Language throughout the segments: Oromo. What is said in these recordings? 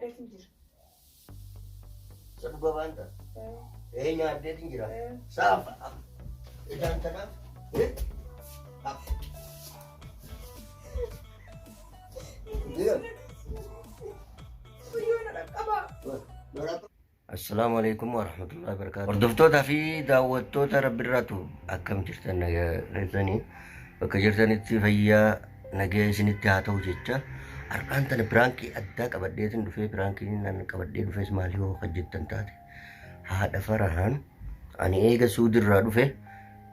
nyaadheetu jira. Sa dhuga baanta? Nyaadheetu jira. Saafa idaan tanaaf Assalamualaikum warahmatullahi wabarakatuh. Hordoftoota fi daawwattoota Rabbi irraatu akkam jirtan reessanii bakka jirtanitti fayyaa nagee isinitti haa ta'u jecha har'aan tana biraankii addaa qabadheetiin dhufee biraankiin nan qabadhee dhufes maalii hoo hojjettan taate haadha Farahaan ani eega Suudirraa dhufe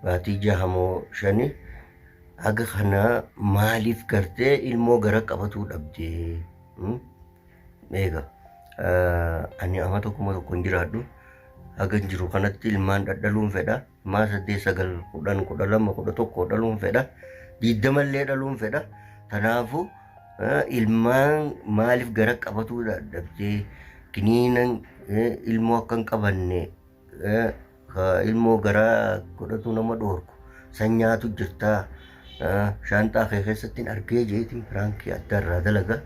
baatii 6 haga kana maaliif gartee ilmoo gara qabatuu dhabdee eega ani ama tokkuma tokkon jiraadhu haga jiru kanatti ilmaan dhadhaluun fedha maa 8 9 10 12 11 dhaluun fedha 20 illee dhaluun fedha tanaafu ilmaan maaliif gara qabatuu dhabdee kiniinan ilmoo akkan qabanne ilmoo gara godhatu nama dhoorku sanyaatu jirtaa shaantaa kee keessatti argee jeetiin piraankii adda irraa dalaga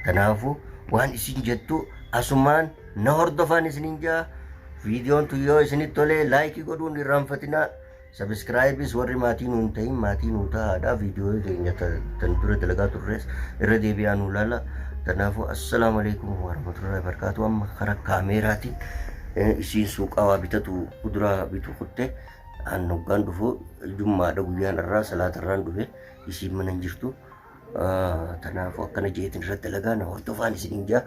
tanaafu waan isin jettu asumaan na hordofan isinin jaa viidiyoon tuyyoo isinit tolee laayikii godhuun irraanfatinaa sabskraayibis warri maatii nuun ta'in maatii nuu ta'aadha viidiyoo keenya tan dura dalagaa turres irra deebi'aa nuu laala tanaafu assalaamu alaikum warahmatullahi wabarakatuh amma kara kaameeraatiin isiin suuqaa waa bitatu kuduraa bitu kutte an hoggaan dhufu jummaadha guyyaan irraa salaatarraan dhufe isiin mana jirtu tanaafu akkana jeetin irratti dalagaa na hordofaan isinin jaa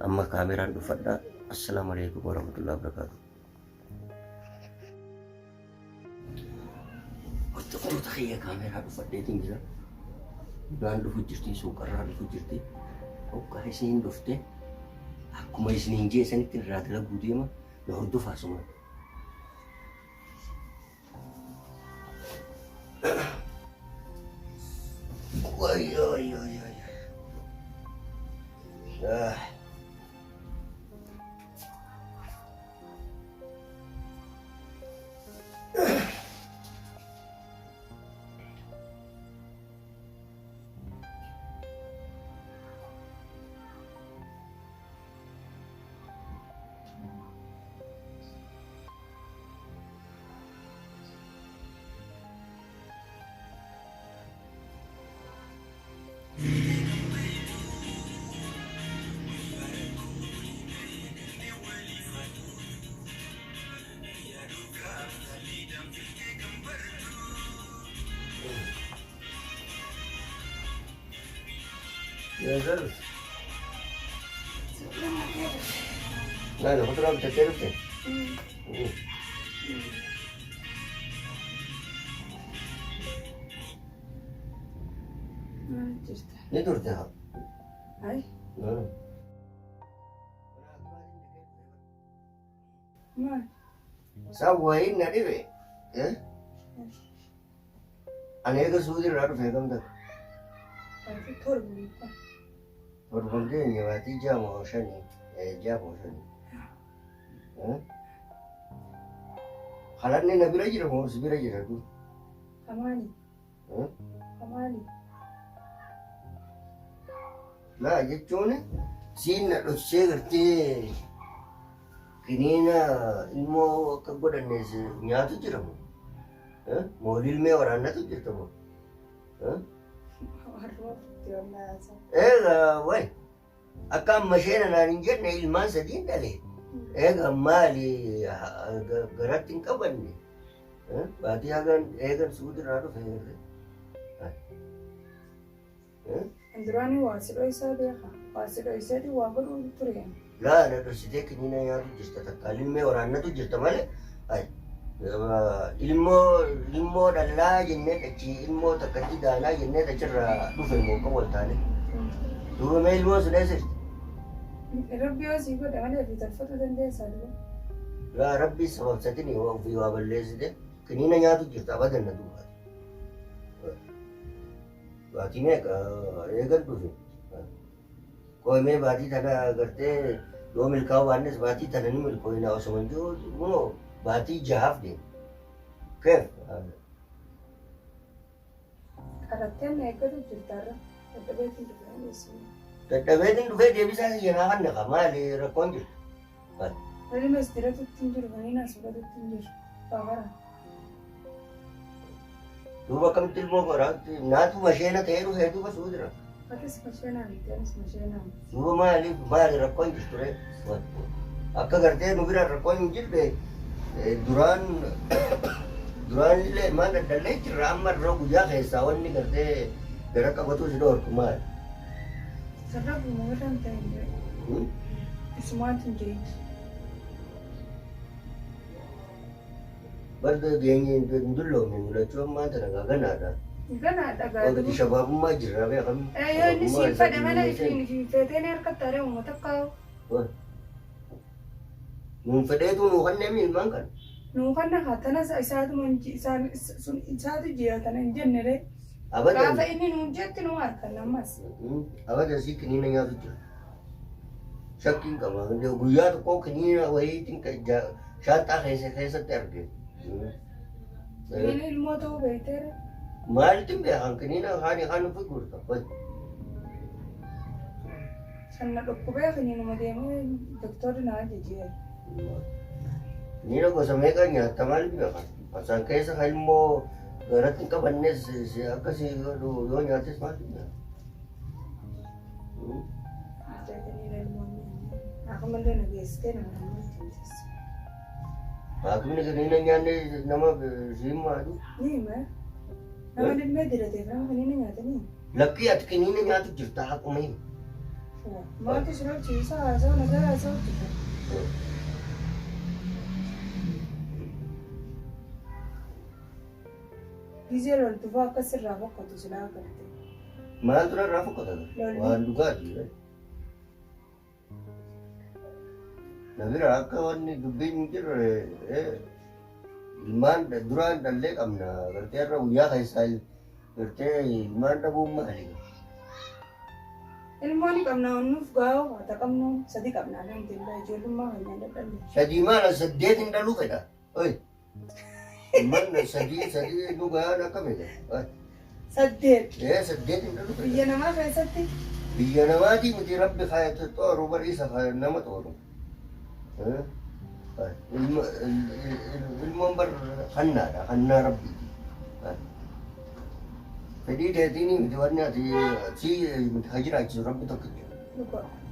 amma kaameraan dhufadha assalaamu alaikum warahmatullahi wabarakatuh hordoftoota kiyya kaameraa dhufadheetiin jira daan dhufu jirti suuqarraa dhufu jirti hoggaa isiniin dhufte akkuma isiniin jeesanitti irraa dalaguu deema na hordofaa suma Yazarız. Nerede? Fotoğraf çekerim mi? Ne durdu ha? Ay. Ne? Sen vayın ne diyor? Anega Suudirraa dhufe gamda. Wanti torbi. Torban keenya baatii 6 halanne na bira jira moo si bira jira tu Kamali. Kamali. laa jechuun siin na dhoksee gartee kiniina ilmoo akka godhannees nyaatu jira moo moolii ilmee waraannatu jirta moo eega way akka amma isheen anaan hin jenne ilmaan 3 dhale eega maali garatti hin qabanne baatii hagan eegan Suudirraa dhufe Durani waasidhoo isaa beeka. Waasidhoo isaati waa godhuu ture. laa na dhoksitee kiniina nyaatu jirta takka ilmee waraannatu jirta malee ilmoo dhallaa jennee achi ilmoo takkatti daanaa jennee achirraa dhufe moo kan wal taane duubamee ilmoo sun eessa jirti? Rabbi yoo sii godhe malee fi tolfatu dandeessaa duba. laa rabbi sababsatiin ofii waa balleessite kiniina nyaatu jirta abadan na duubaati baatii meeqa eegan dhufe qoomee baatii tana gartee yoo milkaa'u baannes baatii tana ni milkooyina osoo hin jiru moo baatii 6 deema keef Qaratteen eeggatu jirtaarra. Adda beetiin jirtan eessuun. Dadhabeetiin dhufee deebisaa kiyyanaa kan naqa maali rakkoon jiru? Wali masdiratu ittiin jiru kan inni asirratti ittiin jiru. Baabara. Duuba akkamitti ilmoo qoraatti naatu masheena ta'ee dhufee duuba suu jira. Atis masheenaan itti anis masheenaan. Duuba maali rakkoon jirtu ree? Akka gartee nu bira rakkoon hin jirre duraan illee maal daddallee jirra amma irra guyyaa keessaa wanni gartee gara qabatu si dhoorku maali? Sarara bu'uuraan ta'e isumaatiin jireenya. Barda geenye hin dulloomne mul'achuu ammaa tana ganaadha. Ganaadha gaadhu. Waqtii shabaabummaa jirra beekamu. Yoo inni siin fedhe mana isin feetee harkatti haree uummata kaa'u. Nuun fedheetu nuu kanneen ilmaan kan. Nuu kanna haatana isaatu jiratana hin jennere. Gaafa inni nuun jetti nuu harkan ammas. Abada si kiniina nyaatu jira. Shakkiin qaba. Guyyaa tokko kiniina wayiitiin shaanxaa keessatti arge. Kiniina ilmoo ta'uu beekteera. Maalitti beekan kiniina kaan nufi gurta. Sanna dhukkubee kiniinuma deemee doktorri na ajajee. Kiniina gosa meeqa nyaatta maaliif beekan? Asaan keessa kan immoo garatti hin qabannes akkasii yoo nyaates maaliif beekan? Akkamallee na geessitee nama namatti Akkamni kiniina nyaanne nama siimmaadhu? Ni hima. Nama dhimma diratee nama kiniina nyaatanii. Lakkii ati kiniina nyaatu jirta akkuma hin. Maatii siraachiisa haasaa nagaa haasaa hojjeta. Gizee loltufaa akkas irraa fokkatu silaa garte. Maaltu irraa fokkata? Waan dhugaati. Nabira akka wanni dubbiin hin jirre ilmaan duraan dhallee qabna gartee irra guyyaa keessaa gartee ilmaan dhabuun maali? Ilmoon qabna nuuf gaa'u haata qabnu sadii qabnaa kan ta'e ijoollummaa kan nyaata dhalle. Sadii maala saddeet hin dhaluu fedha? Ilmaan sadii nu gahaan akkamidha? Saddeet. Saddeet hin dhaluu fedha. Biyya namaa keessatti. Biyya namaatii miti rabbi kaayatu xooru bariisa nama xooru. Ilmoon bar hannaadha, hannaa rabbi. Fedhii teetiin miti wanni ati si hajiraachisu rabbi tokkicha.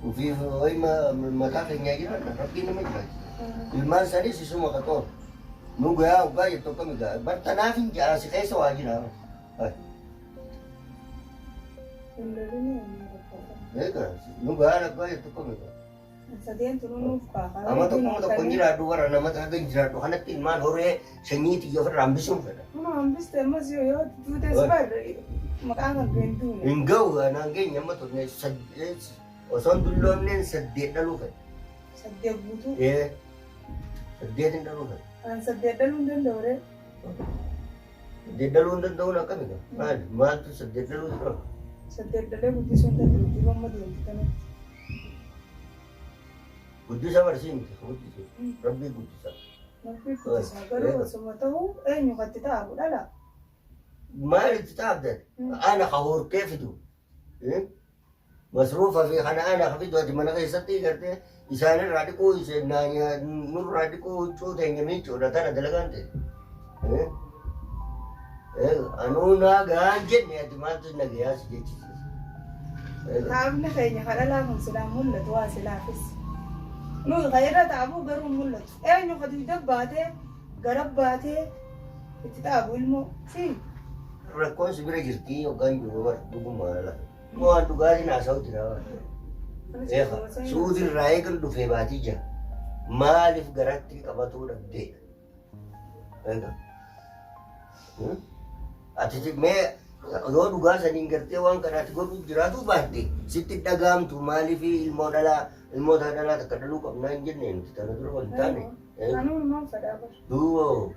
Ofii wayima mataa keenyaa jiraanna rabbii nama jiraachisa. Ilmaan sadiis isuma qaxoo. Nu gayaa hoggaa jettu akkami gaa. Bartanaaf hin jaasi keessa waa jira. Egaa nu gayaa hoggaa jettu akkami gaa. Sadeen turunuuf kaa'aa. Amma tokko hin jiraadhu warra namatti haga hin jiraadhu kanatti ilmaan horee sanyii xiyya ofirraa hambisuun fedha. Kuma hambiste ammas yoo duutes barre maqaan kan geentuun. Hin ga'u naan keenya amma turne osoo hin dulloomneen saddeet dhaluu fedha. Saddeet guutuu. Saddeet hin dhaluu fedha. Kan saddeet dhaluu hin danda'u ree. Saddeet dhaluu hin danda'uun akkamidha? Maaltu saddeet dhaluu hin danda'u? Saddeet dhalee guddisuu hin danda'u jiru amma deemti kanatti. Guddisa barsiimti rabbii guddisa. Rabbii guddisa garuu osuma ta'uu eenyu katti ta'amu dhala. Maalitti ta'abdan? Ana ka horkee fidu. Masruufa fi kana ana ka fidu ati mana keessatti gartee isaanirraa dhiquu nurraa dhiquu huccuu teenya miicuudha tana dalagaan ta'e. Anuu naa gahaan jenne ati maaltu nagayaas jechisiisa. Taa'amni keenya kadhalaa kun silaa mul'atu waa silaafis. Nuyi kayirra taa'amu garuu mul'atu. Eenyu kati dabbaatee garab baatee itti taa'amu ilmoo si. Rakkoon si bira jirtii yookaan jiru bara dhugumaa laala. Waan dhugaatiin haasa'u jira. Suudirraa eegan dhufee baatii jira. Maaliif garatti qabatuu dhabdee? Ati mee yoo dhugaa saniin gartee waan kanaatti godhu jiraatu baatte sitti dhagaamtu maaliif ilmoota dhalaa takka dhaluu qabnaa hin jennee nuti tana dura wal taane. Anuu ilmaan fedhaa bara. Duuboo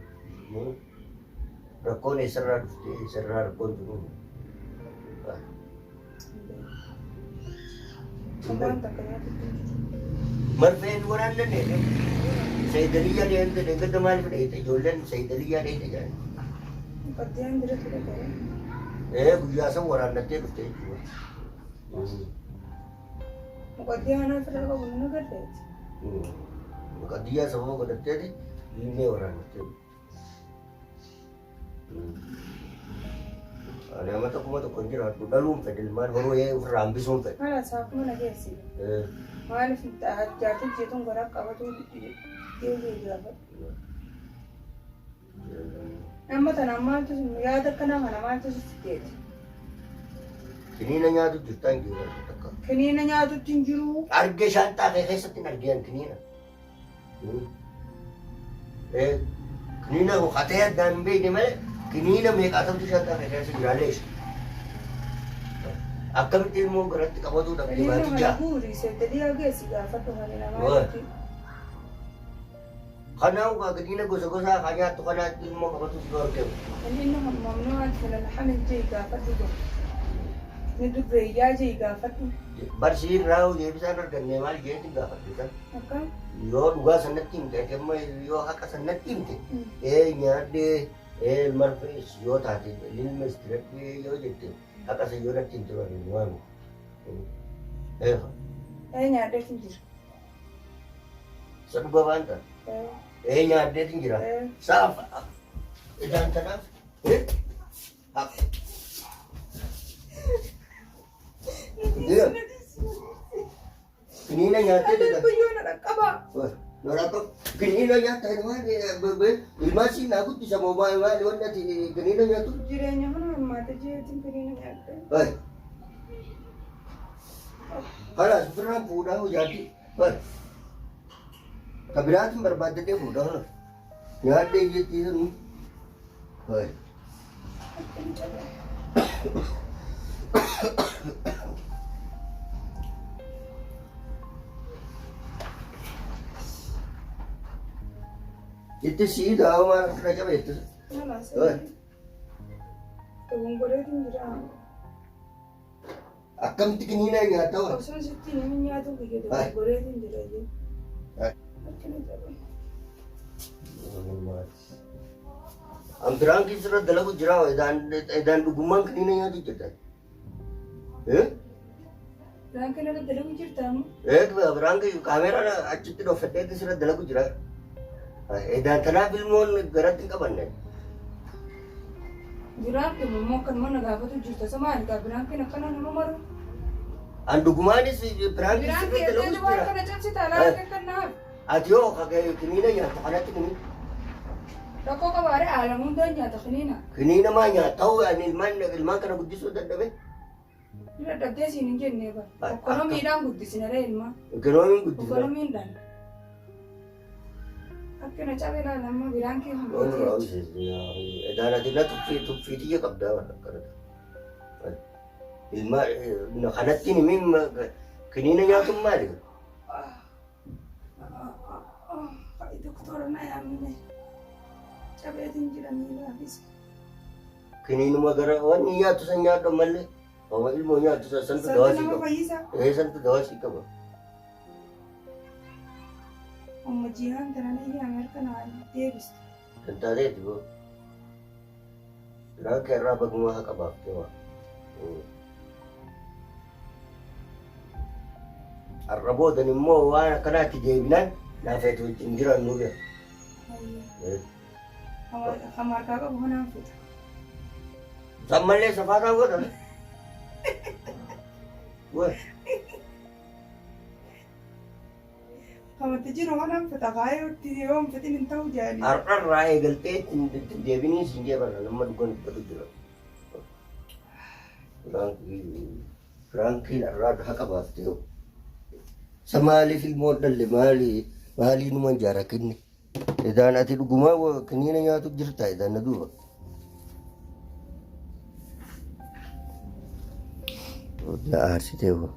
rakkoon eessarraa dhuftee eessarraa rakkoon jiru. Marfeen waraannanne Sayyidaliyyaa deemte deeggarda maaliif dheete ijoolleen Sayyidaliyyaa dheete jedhan. Baddiyaan biratti dhaga'ee. Guyyaa san waraannattee dhufte jechuudha. Muqaddiyyaa anaa fira qabu nu gaddeeti. Muqaddiyyaa sababa godhatteeti ilmee waraanattee. Ani amma tokkuma tokko hin jiraadhu dhaluun fedhe ilmaan horoo ofirraa hambisuun fedhe. Haala saafuma na geessi. Maaliif jaartiin jeetuun garaa qabatu deebi'ee gaafadhu. Amma tanaan maaltu yaada akkanaa kana maaltu sitti Kiniina nyaatu jirtaan jiru takka. Kiniina nyaatutti hin jiru. Argee shaantaa kee keessatti hin argeen kiniina. Kiniina qotee addaan hin beekne malee kiniina meeqaatamtu shaantaa kee keessa jiraalee isa. Akkamitti ilmoo garatti qabatuu dhabdee baatu jaa. Kiniina kana guurii seettadii hageessi gaafadhu malee namaa. Kanaafuu kiniina gosa gosaa kan nyaattu kanaatti ilmoo qabatu si argamu. Kiniina hammamnoo ati kana laxamin jee gaafadhu jiru. Nidurreeyyaa jee gaafadhu. Barsiin raawuu deebisaan arganne maal jeetti gaafadhu. Akkam? Yoo dhugaa sanatti himte amma yoo haqa sanatti himte nyaadhee marfees yoo taate ilma istiradhee yoo jette haqa san yoo natti himte waan waamu. Nyaadhee hin jiru. Isa dhugaa waan ta'a. Nyaadhee hin jira. Saafa idaan tanaaf Kiniina nyaatee Ada biyyoon dhaqqaba. Kiniina nyaatee ilmaan siin naa guddisa moo maali wanti ati kiniina nyaatu? Jireenya kana hammaate jeetiin kiniina nyaatee. Halas biraan fuudhaa hojaati. Ka biraatiin barbaaddatee fuudhaa. Nyaadhee jettee jiru. Itu sih dah orang kerja betul. Mana sih? Tunggu jira. Akam tikini na nga tahu. Kosong sitti ni nyaatu begitu. Tunggu jira je. Ampiran kisah dalam gujrau, edan duguman kini na nyaatu cerita. Rangka na dalam cerita mu? Rangka kamera na acik tu fete kisah dalam gujrau. Edan tanah filmon gerak tingkat mana? Birangka mau kan mana gak betul cerita sama ada birangka nak kan nama maru. Andu gumani si birangka itu dalam juga gujrau. kan cerita lah kan nah. Adio kagak kini na nyaatu kana tu kini. Rako kabare alam unda nyaata kini na. Kini na mah nyaatu ilman kana gudis sudah dah. Ila dagde sini jenne ba. Ekonomi dan guddi sinare ilma. Ekonomi gudis. Ekonomi dan. Akkana cabe la lamma birangka Oh, sih. Edan ada lah tu dia kabda kana. Ilma nak kana tini min kini na nyaatu mali. Itu kotoran ayam ini. Cabe tinggiran ni habis. Kini nama gara wan iya tu sanya ada malle. Bawa ilmunya tu santu dawa sih. Nama Faisa. Santu dawa sih kau. Jihan tanah ini Amerika na dia bis. Tentare tu. Rak kerja bagumah kabab tu. Arabo dan immo wana kana tijebinan na fetu injiran nuga. Kamar kakak bukan apa? Sammalnya safara gua dah. Gua. Kamar tujuh orang apa? Tak kaya uti orang peti minta hujan. Arkan rai gelte tijebini sinje bana nama dukan betul jelas. Franky arad hakabab tu. Samali fil modal le mali numan jarakin. Edan ati duguma wa kanina nya tu jirta edan nadu. Oh, dah arsi teu.